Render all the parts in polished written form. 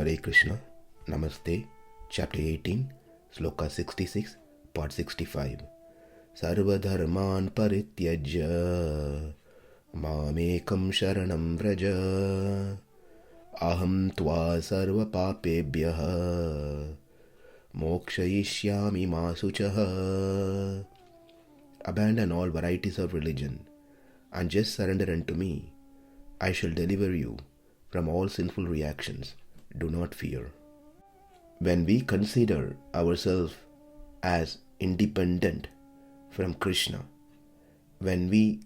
Hare Krishna, Namaste, Chapter 18, Sloka 66, Part 65. Sarva-dharmān parityajya, mām ekaṁ śaraṇaṁ vraja, ahaṁ sarva-pāpebhyo, mokṣayiṣyāmi śucaḥ. Abandon all varieties of religion and just surrender unto me. I shall deliver you from all sinful reactions. Do not fear. When we consider ourselves as independent from Krishna, when we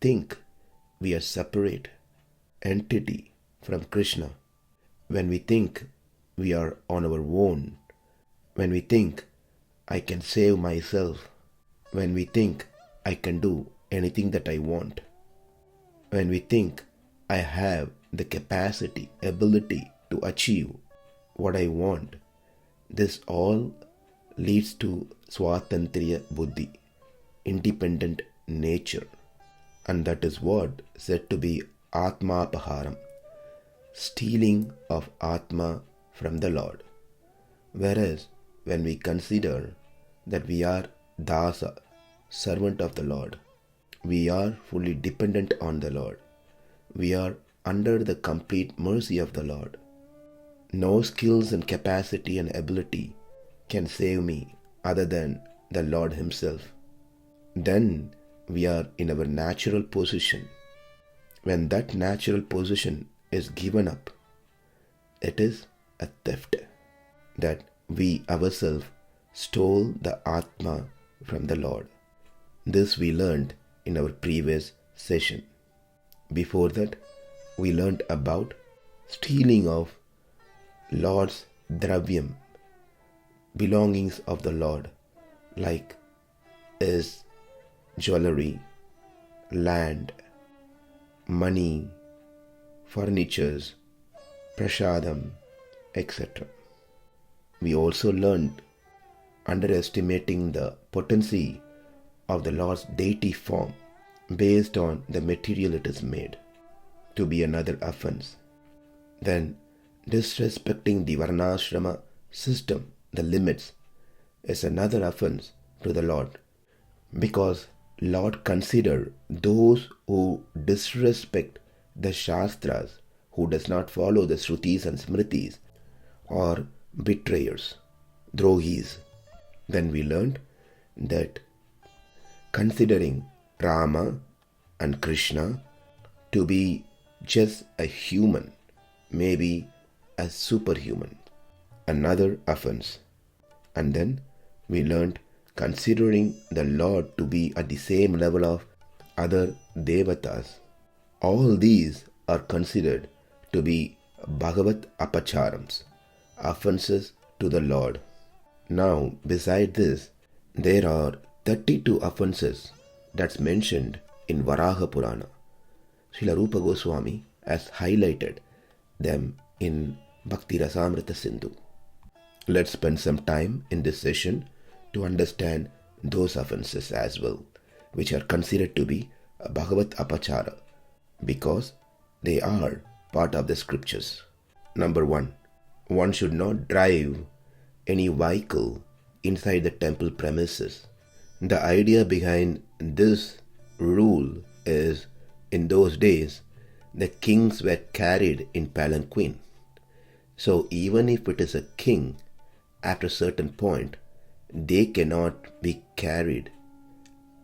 think we are separate entity from Krishna, when we think we are on our own, when we think I can save myself, when we think I can do anything that I want, when we think I have the capacity, ability to achieve what I want, this all leads to swatantriya buddhi, independent nature, and that is what said to be atma-paharam, stealing of atma from the Lord. Whereas when we consider that we are dasa, servant of the Lord, we are fully dependent on the Lord, we are under the complete mercy of the Lord. No skills and capacity and ability can save me other than the Lord Himself. Then we are in our natural position. When that natural position is given up, it is a theft that we ourselves stole the Atma from the Lord. This we learned in our previous session. Before that, we learned about stealing of Lord's dravyam, belongings of the Lord, like His jewelry, land, money, furnitures, prasadam, etc. We also learned underestimating the potency of the Lord's deity form based on the material it is made to be another offense. Then disrespecting the varnashrama system, the limits, is another offense to the Lord, because Lord consider those who disrespect the shastras, who does not follow the shrutis and smritis, or betrayers, drohis. Then we learned that considering Rama and Krishna to be just a human, maybe a superhuman, another offense. And then we learned considering the Lord to be at the same level of other devatas. All these are considered to be Bhagavat apacharams, offenses to the Lord. Now, beside this, there are 32 offenses that's mentioned in Varaha Purana. Srila Rupa Goswami has highlighted them in Bhakti Rasamrita Sindhu. Let's spend some time in this session to understand those offenses as well, which are considered to be a Bhagavat apachara, because they are part of the scriptures. Number 1. One should not drive any vehicle inside the temple premises. The idea behind this rule is, in those days, the kings were carried in palanquin. So even if it is a king, after a certain point, they cannot be carried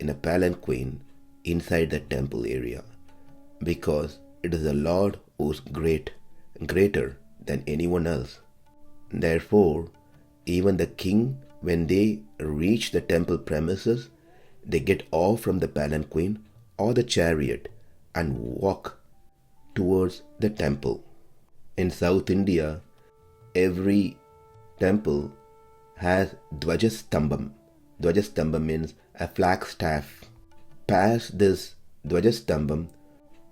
in a palanquin inside the temple area, because it is the Lord who is greater than anyone else. Therefore, even the king, when they reach the temple premises, they get off from the palanquin or the chariot and walk towards the temple. In South India, every temple has dvajastambam. Dvajastambam means a flagstaff. Past this dvajastambam,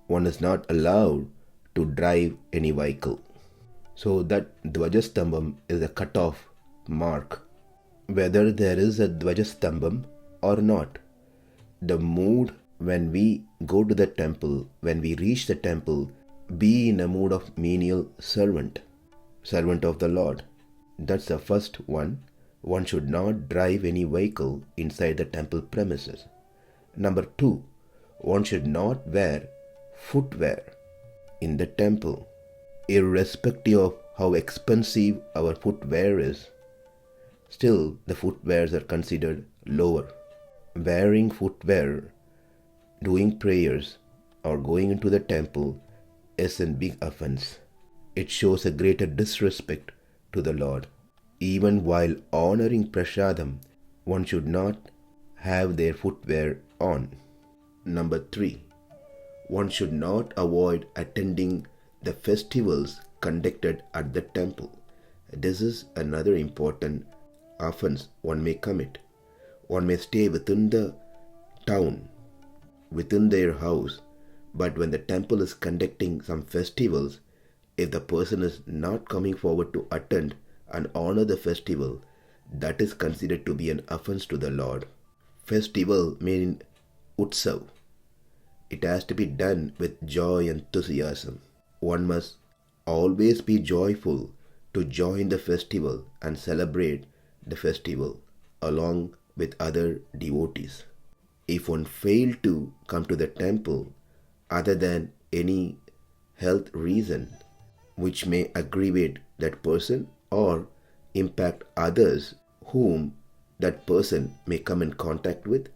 one is not allowed to drive any vehicle. So that dvajastambam is a cut-off mark. Whether there is a dvajastambam or not, the mood when we go to the temple, when we reach the temple, be in a mood of menial servant. servant of the Lord. That's the first one. One should not drive any vehicle inside the temple premises. Number 2, one should not wear footwear in the temple. Irrespective of how expensive our footwear is, still the footwears are considered lower. Wearing footwear, doing prayers, or going into the temple is a big offense. It shows a greater disrespect to the Lord. Even while honoring prasadam, one should not have their footwear on. Number 3, one should not avoid attending the festivals conducted at the temple. This is another important offense one may commit. One may stay within the town, within their house, but when the temple is conducting some festivals, if the person is not coming forward to attend and honor the festival, that is considered to be an offense to the Lord. Festival means utsav. It has to be done with joy and enthusiasm. One must always be joyful to join the festival and celebrate the festival along with other devotees. If one failed to come to the temple other than any health reason which may aggravate that person or impact others whom that person may come in contact with,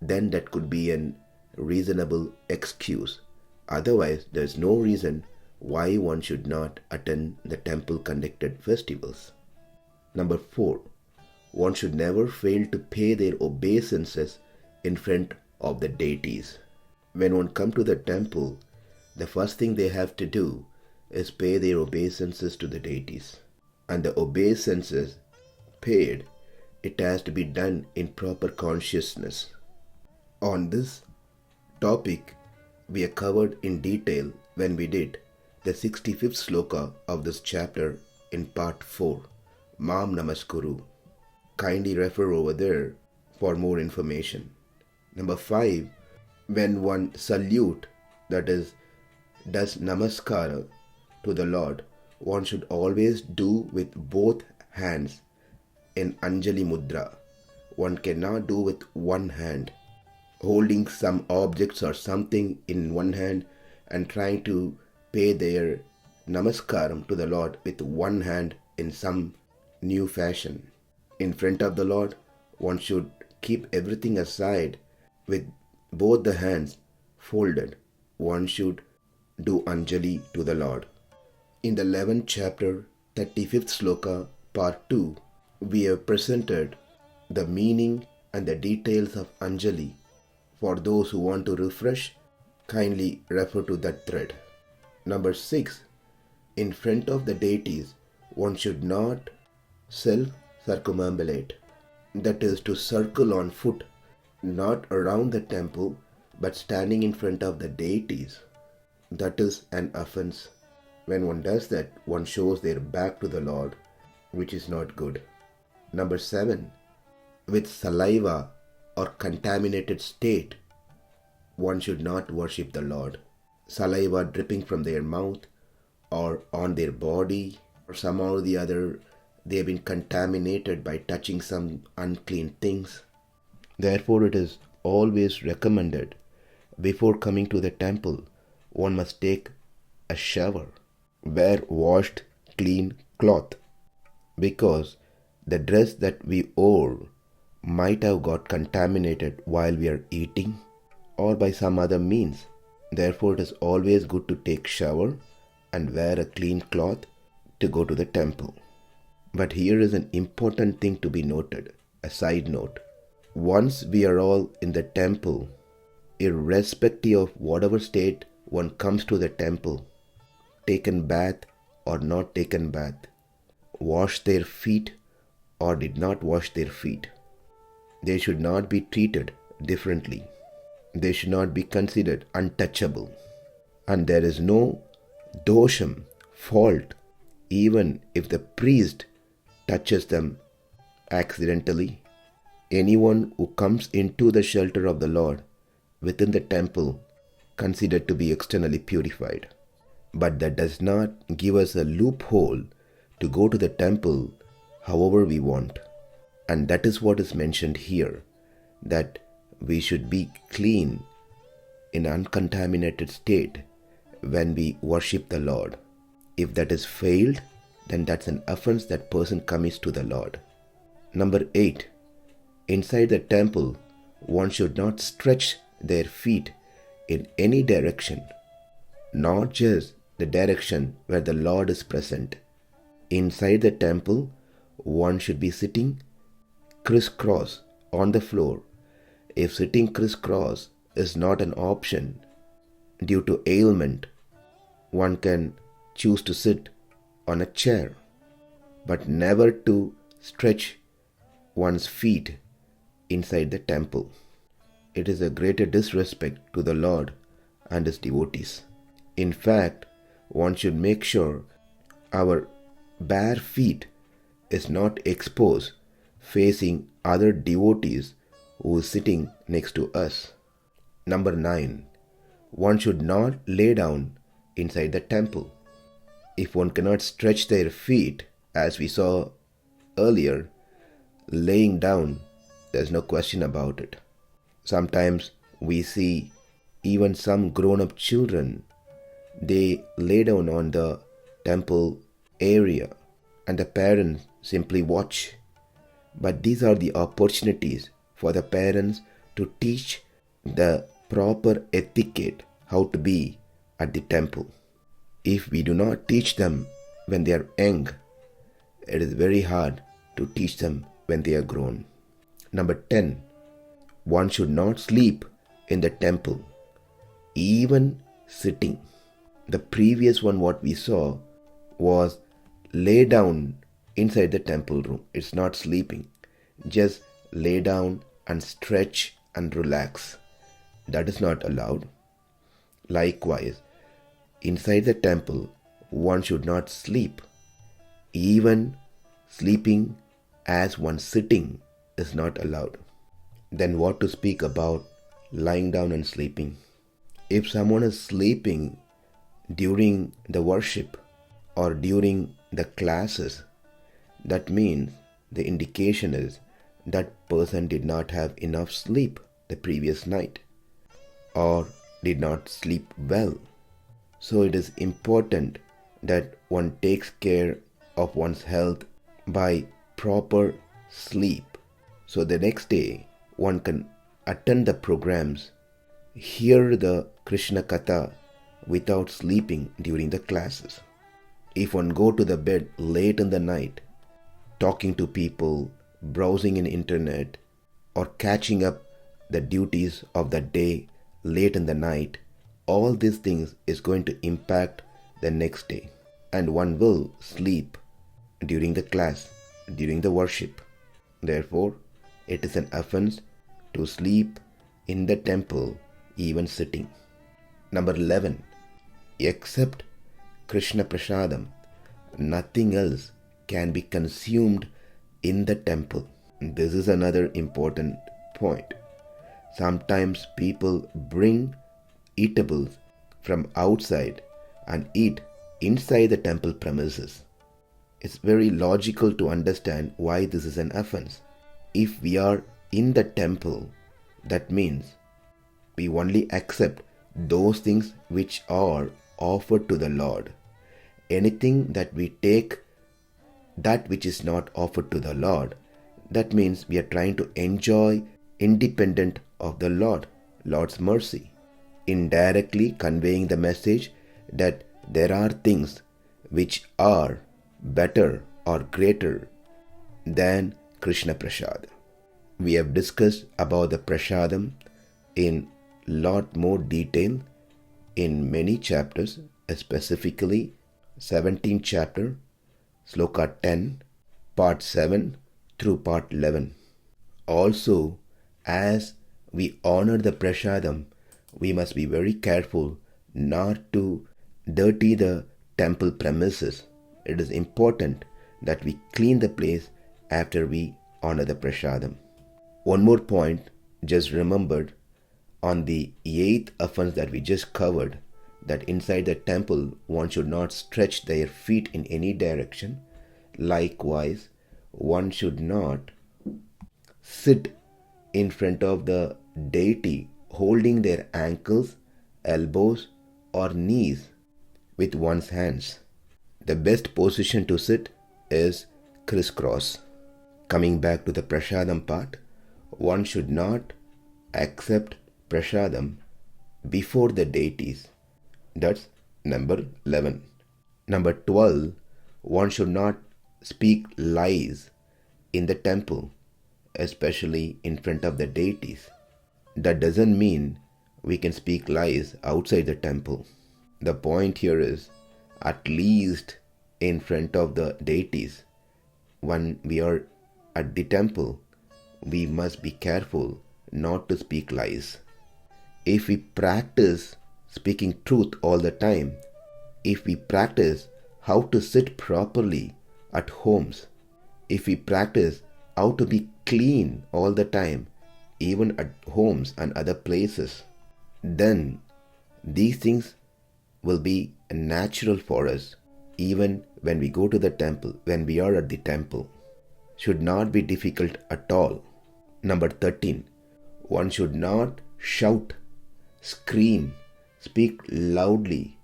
then that could be an reasonable excuse. Otherwise, there is no reason why one should not attend the temple conducted festivals. Number 4, one should never fail to pay their obeisances in front of the deities. When one comes to the temple, the first thing they have to do is pay their obeisances to the deities. And the obeisances paid, it has to be done in proper consciousness. On this topic, we are covered in detail when we did the 65th sloka of this chapter in part 4, Mam Namaskuru. Kindly refer over there for more information. Number 5, when one salute, that is, does namaskara to the Lord, one should always do with both hands in Anjali Mudra. One cannot do with one hand, holding some objects or something in one hand and trying to pay their namaskaram to the Lord with one hand in some new fashion. In front of the Lord, one should keep everything aside with both the hands folded. One should do Anjali to the Lord. In the 11th chapter, 35th sloka, part 2, we have presented the meaning and the details of Anjali. For those who want to refresh, kindly refer to that thread. Number 6, in front of the deities, one should not self-circumambulate. That is to circle on foot, not around the temple, but standing in front of the deities. That is an offense. When one does that, one shows their back to the Lord, which is not good. Number 7, with saliva or contaminated state, one should not worship the Lord. Saliva dripping from their mouth or on their body, or somehow or the other, they have been contaminated by touching some unclean things. Therefore, it is always recommended before coming to the temple, one must take a shower, wear washed, clean cloth, because the dress that we wore might have got contaminated while we are eating or by some other means. Therefore, it is always good to take shower and wear a clean cloth to go to the temple. But here is an important thing to be noted, a side note. Once we are all in the temple, irrespective of whatever state one comes to the temple, taken bath or not taken bath, wash their feet or did not wash their feet, they should not be treated differently. They should not be considered untouchable. And there is no dosham, fault, even if the priest touches them accidentally. Anyone who comes into the shelter of the Lord within the temple considered to be externally purified. But that does not give us a loophole to go to the temple however we want. And that is what is mentioned here, that we should be clean in uncontaminated state when we worship the Lord. If that is failed, then that's an offense that person commits to the Lord. Number 8. Inside the temple, one should not stretch their feet in any direction, not just the direction where the Lord is present. Inside the temple, one should be sitting crisscross on the floor. If sitting crisscross is not an option due to ailment, one can choose to sit on a chair, but never to stretch one's feet inside the temple. It is a greater disrespect to the Lord and His devotees. In fact, one should make sure our bare feet is not exposed facing other devotees who is sitting next to us. Number 9. One should not lay down inside the temple. If one cannot stretch their feet, as we saw earlier, laying down, there's no question about it. Sometimes we see even some grown-up children, they lay down on the temple area and the parents simply watch. But these are the opportunities for the parents to teach the proper etiquette, how to be at the temple. If we do not teach them when they are young, it is very hard to teach them when they are grown. Number 10. One should not sleep in the temple, even sitting. The previous one what we saw was lay down inside the temple room. It's not sleeping. Just lay down and stretch and relax. That is not allowed. Likewise, inside the temple, one should not sleep. Even sleeping as one sitting is not allowed. Then what to speak about lying down and sleeping? If someone is sleeping during the worship or during the classes, that means the indication is that person did not have enough sleep the previous night or did not sleep well. So it is important that one takes care of one's health by proper sleep. So the next day one can attend the programs, hear the Krishna Katha without sleeping during the classes. If one go to the bed late in the night, talking to people, browsing in internet, or catching up the duties of the day late in the night, all these things is going to impact the next day, and one will sleep during the class, during the worship. Therefore, it is an offense to sleep in the temple, even sitting. Number 11. Except Krishna Prasadam, nothing else can be consumed in the temple. This is another important point. Sometimes people bring eatables from outside and eat inside the temple premises. It's very logical to understand why this is an offense. If we are in the temple, that means we only accept those things which are offered to the Lord. Anything that we take, that which is not offered to the Lord, that means we are trying to enjoy independent of the Lord's mercy, indirectly conveying the message that there are things which are better or greater than Krishna Prasad. We have discussed about the Prasadam in lot more detail in many chapters, specifically 17th chapter, Sloka 10, part 7 through part 11. Also, as we honor the Prasadam, we must be very careful not to dirty the temple premises. It is important that we clean the place after we honor the Prasadam. One more point, just remembered, on the 8th offense that we just covered, that inside the temple one should not stretch their feet in any direction. Likewise, one should not sit in front of the deity holding their ankles, elbows, or knees with one's hands. The best position to sit is crisscross. Coming back to the prasadam part, one should not accept prasadam before the deities. That's number 11. Number 12, one should not speak lies in the temple, especially in front of the deities. That doesn't mean we can speak lies outside the temple. The point here is, at least in front of the deities, when we are at the temple, we must be careful not to speak lies. If we practice speaking truth all the time, if we practice how to sit properly at homes, if we practice how to be clean all the time, even at homes and other places, then these things will be natural for us even when we go to the temple, when we are at the temple. Should not be difficult at all. Number 13, one should not shout, scream, speak loudly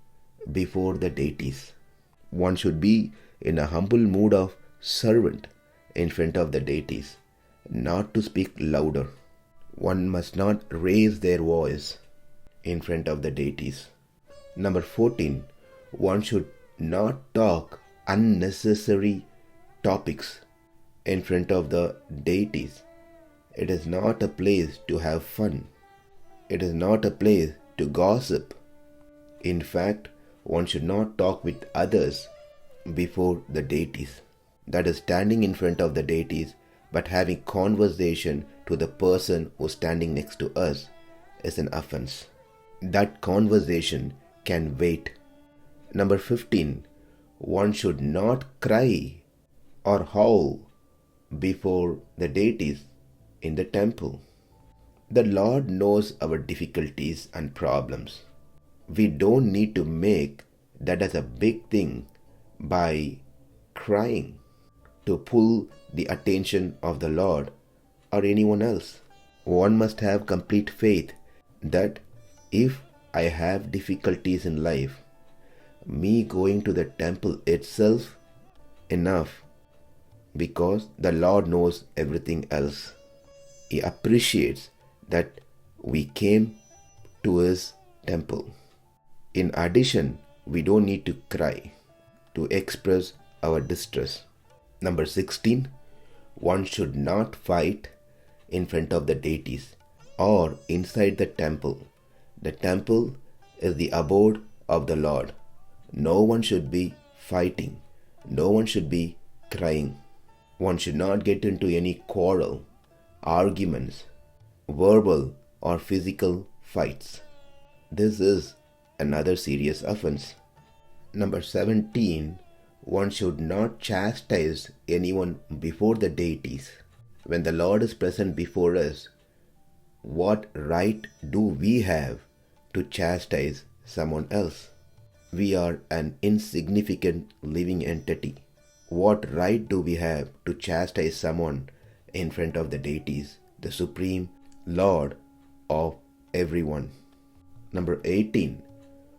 before the deities. One should be in a humble mood of servant in front of the deities, not to speak louder. One must not raise their voice in front of the deities. Number 14, one should not talk unnecessary topics in front of the deities. It is not a place to have fun. It is not a place to gossip. In fact, one should not talk with others before the deities. That is, standing in front of the deities but having conversation to the person who's standing next to us is an offense. That conversation can wait. Number 15, one should not cry or howl before the deities in the temple. The Lord knows our difficulties and problems. We don't need to make that as a big thing by crying to pull the attention of the Lord or anyone else. One must have complete faith that if I have difficulties in life, me going to the temple itself enough, because the Lord knows everything else. He appreciates that we came to His temple. In addition, we don't need to cry to express our distress. Number 16, one should not fight in front of the deities or inside the temple. The temple is the abode of the Lord. No one should be fighting. No one should be crying. One should not get into any quarrel, arguments, verbal or physical fights. This is another serious offense. Number 17, one should not chastise anyone before the deities. When the Lord is present before us, what right do we have to chastise someone else? We are an insignificant living entity. What right do we have to chastise someone in front of the deities, the Supreme Lord of everyone? Number 18,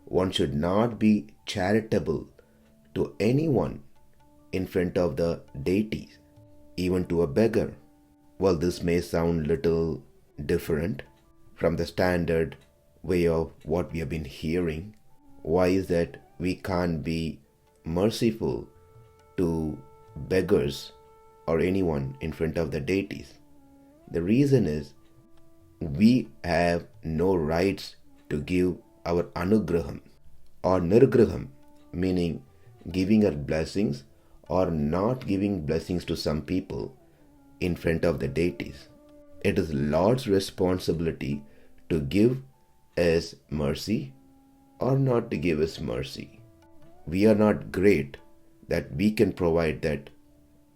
one should not be charitable to anyone in front of the deities, even to a beggar. Well, this may sound little different from the standard way of what we have been hearing. Why is that we can't be merciful to beggars or anyone in front of the deities? The reason is we have no rights to give our anugraham or nirgraham, meaning giving our blessings or not giving blessings to some people in front of the deities. It is Lord's responsibility to give us mercy or not to give us mercy. We are not great that we can provide that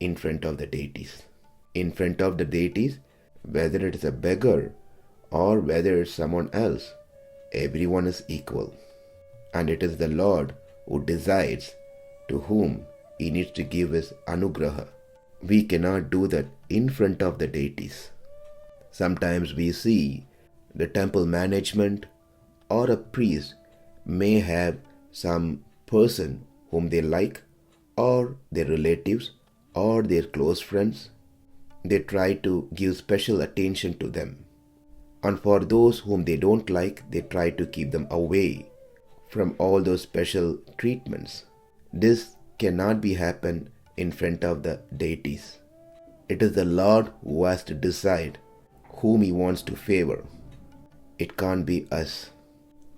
in front of the deities. In front of the deities, whether it is a beggar or whether it's someone else, everyone is equal. And it is the Lord who decides to whom he needs to give his anugraha. We cannot do that in front of the deities. Sometimes we see the temple management or a priest may have some person whom they like, or their relatives or their close friends. They try to give special attention to them. And for those whom they don't like, they try to keep them away from all those special treatments. This cannot be happen in front of the deities. It is the Lord who has to decide whom he wants to favor. It can't be us.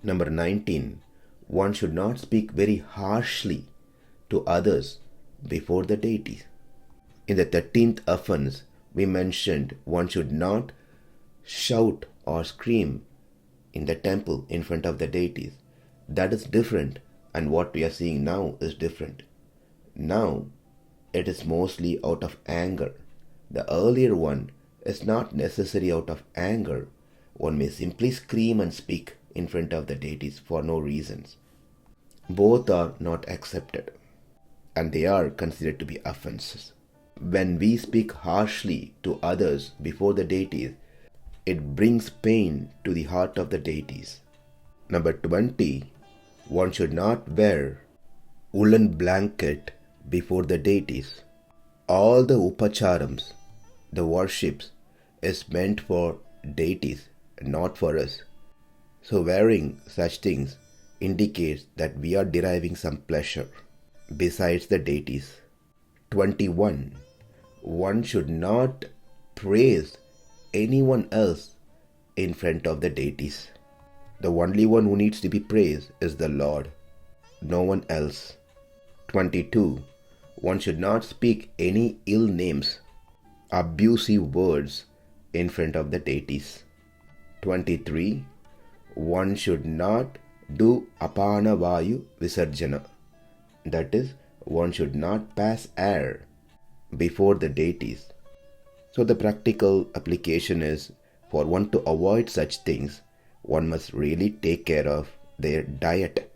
Number 19. One should not speak very harshly to others before the deities. In the 13th offense, we mentioned one should not shout or scream in the temple in front of the deities. That is different, and what we are seeing now is different. Now, it is mostly out of anger. The earlier one is not necessary out of anger. One may simply scream and speak in front of the deities for no reasons. Both are not accepted, and they are considered to be offenses. When we speak harshly to others before the deities, it brings pain to the heart of the deities. Number 20. One should not wear woolen blanket before the deities. All the upacharams, the worships, is meant for deities, not for us. So wearing such things indicates that we are deriving some pleasure besides the deities. 21. One should not praise anyone else in front of the deities. The only one who needs to be praised is the Lord, no one else. 22. One should not speak any ill names, abusive words in front of the deities. 23. One should not do apana vayu visarjana. That is, one should not pass air before the deities. So the practical application is, for one to avoid such things, one must really take care of their diet.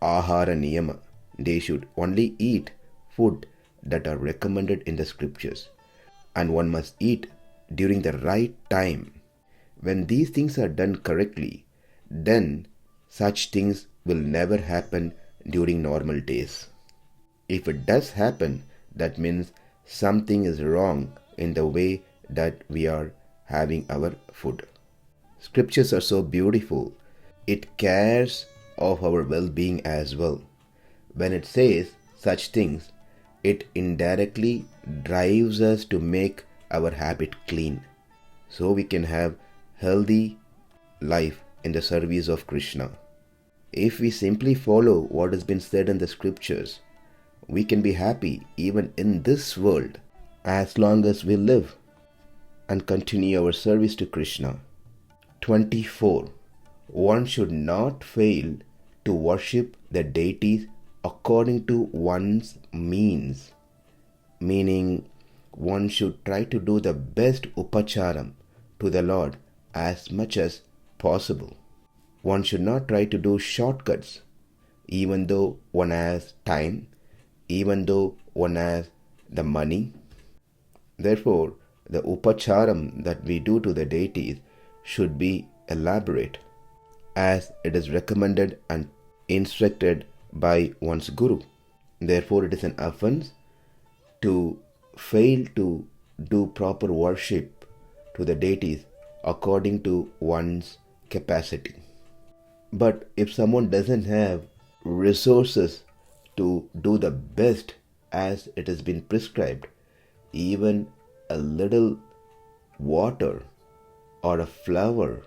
Ahara niyama. They should only eat food that are recommended in the scriptures, and one must eat during the right time. When these things are done correctly, then such things will never happen during normal days. If it does happen, that means something is wrong in the way that we are having our food. Scriptures are so beautiful. It cares of our well-being as well. When it says such things, it indirectly drives us to make our habit clean, so we can have healthy life in the service of Krishna. If we simply follow what has been said in the scriptures, we can be happy even in this world as long as we live and continue our service to Krishna. 24. One should not fail to worship the deities according to one's means, meaning one should try to do the best upacharam to the Lord as much as possible. One should not try to do shortcuts, even though one has time, even though one has the money. Therefore, the upacharam that we do to the deities should be elaborate, as it is recommended and instructed by one's guru. Therefore, it is an offense to fail to do proper worship to the deities according to one's capacity. But if someone doesn't have resources to do the best as it has been prescribed, even a little water or a flower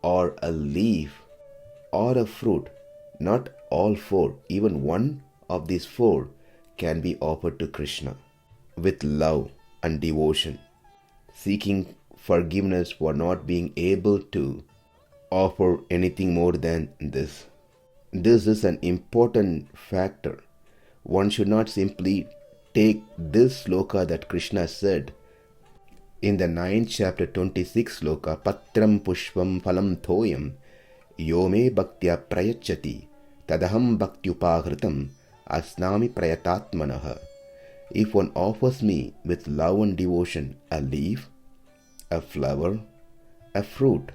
or a leaf or a fruit, not all four, even one of these four can be offered to Krishna with love and devotion, seeking forgiveness for not being able to offer anything more than this. This is an important factor. One should not simply take this sloka that Krishna said in the 9th chapter 26 sloka, Patram pushpam phalam thoyam yome bhaktya prayachati tadaham bhaktyupahritam asnami prayatatmanaha. If one offers me with love and devotion a leaf, a flower, a fruit,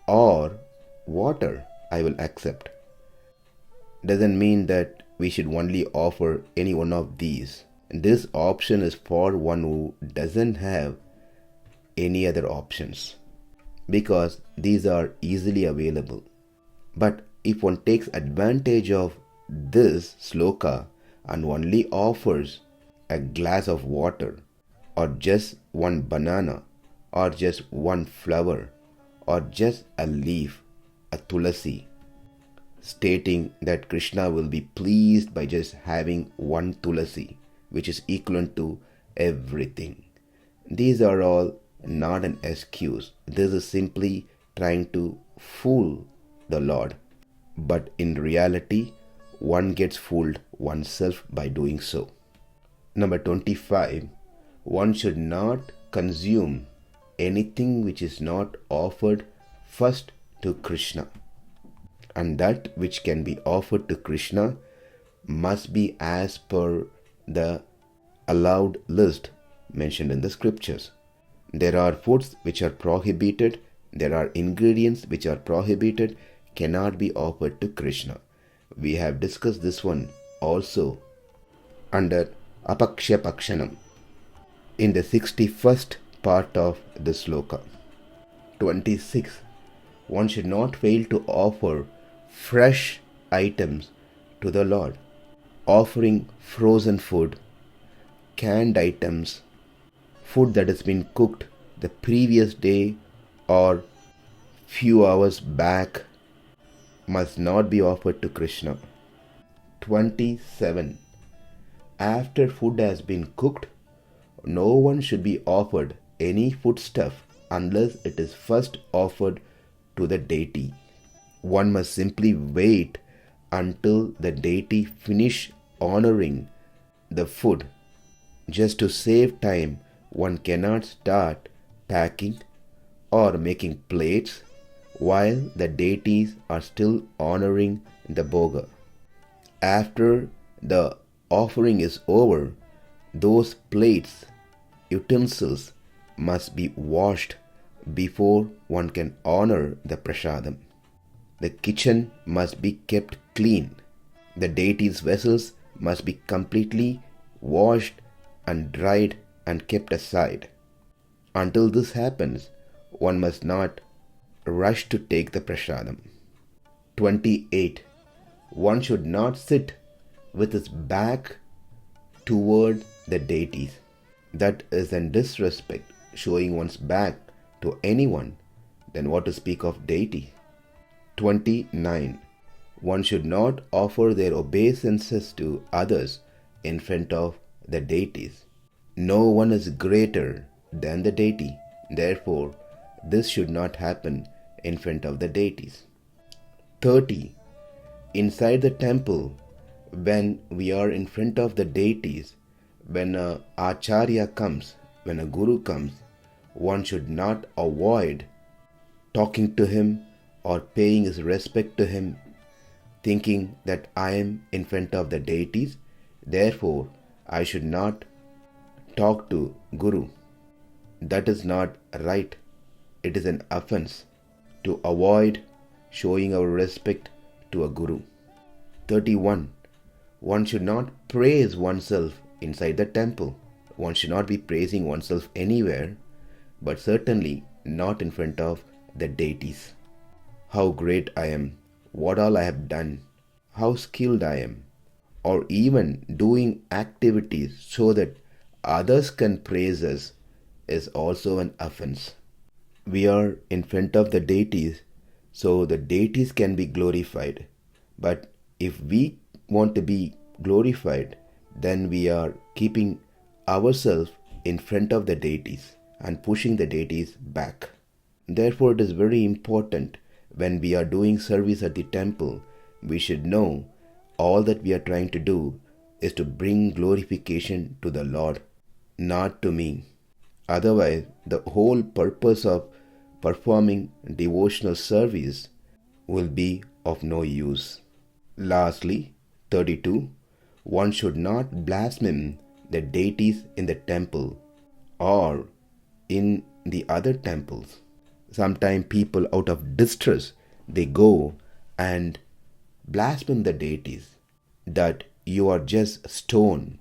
or water, I will accept. Doesn't mean that we should only offer any one of these. This option is for one who doesn't have any other options, because these are easily available. But if one takes advantage of this sloka and only offers a glass of water, or just one banana, or just one flower, or just a leaf, a tulasi, stating that Krishna will be pleased by just having one tulasi, which is equivalent to everything. These are all not an excuse. This is simply trying to fool the Lord. But in reality, one gets fooled oneself by doing so. Number 25. One should not consume anything which is not offered first to Krishna. And that which can be offered to Krishna must be as per the allowed list mentioned in the scriptures. There are foods which are prohibited, there are ingredients which are prohibited, cannot be offered to Krishna. We have discussed this one also under apakshya pakshanam in the 61st part of the sloka. 26. One should not fail to offer fresh items to the Lord. Offering frozen food, canned items, food that has been cooked the previous day or few hours back must not be offered to Krishna. 27. After food has been cooked, no one should be offered any foodstuff unless it is first offered to the deity. One must simply wait until the deity finish honoring the food. Just to save time, one cannot start packing or making plates while the deities are still honoring the bhoga. After the offering is over, those plates, utensils must be washed before one can honor the prasadam. The kitchen must be kept clean. The deity's vessels must be completely washed and dried and kept aside. Until this happens, one must not rush to take the prasadam. 28. One should not sit with his back toward the deities. That is a disrespect, showing one's back to anyone, then what to speak of deity. 29. One should not offer their obeisances to others in front of the deities. No one is greater than the deity. Therefore, this should not happen in front of the deities. 30. Inside the temple, when we are in front of the deities, when a acharya comes, when a guru comes, one should not avoid talking to him or paying his respect to him, thinking that I am in front of the deities, therefore I should not talk to Guru. That is not right. It is an offense to avoid showing our respect to a Guru. 31. One should not praise oneself inside the temple. One should not be praising oneself anywhere, but certainly not in front of the deities. How great I am, what all I have done, how skilled I am, or even doing activities so that others can praise us is also an offense. We are in front of the deities so the deities can be glorified. But if we want to be glorified, then we are keeping ourselves in front of the deities and pushing the deities back. Therefore, it is very important when we are doing service at the temple, we should know all that we are trying to do is to bring glorification to the Lord, not to me. Otherwise, the whole purpose of performing devotional service will be of no use. Lastly, 32. one should not blaspheme the deities in the temple or in the other temples. Sometimes people out of distress, they go and blaspheme the deities that you are just stone,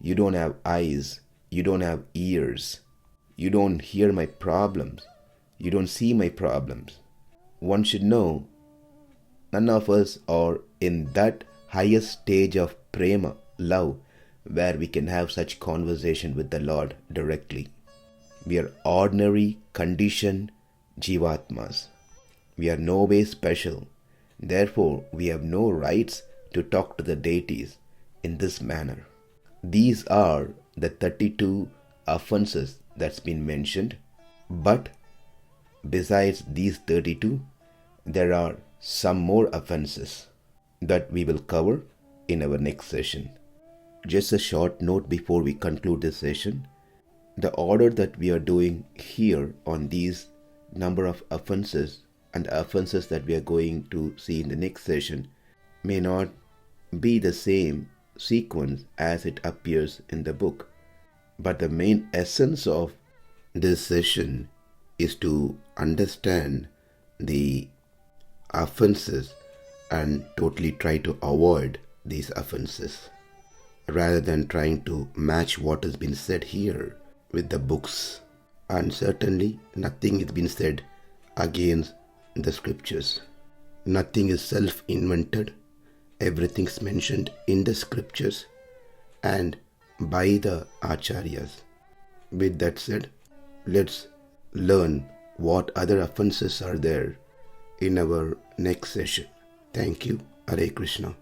you don't have eyes, you don't have ears, you don't hear my problems, you don't see my problems. One should know none of us are in that highest stage of prema, love, where we can have such conversation with the Lord directly. We are ordinary, conditioned jivatmas. We are no way special. Therefore, we have no rights to talk to the deities in this manner. These are the 32 offenses that's been mentioned. But besides these 32, there are some more offenses that we will cover in our next session. Just a short note before we conclude this session. The order that we are doing here on these number of offenses and the offenses that we are going to see in the next session may not be the same sequence as it appears in the book. But the main essence of this session is to understand the offenses and totally try to avoid these offenses, rather than trying to match what has been said here with the books. And certainly nothing has been said against the scriptures. Nothing is self-invented. Everything is mentioned in the scriptures and by the acharyas. With that said, let's learn what other offenses are there in our next session. Thank you. Hare Krishna.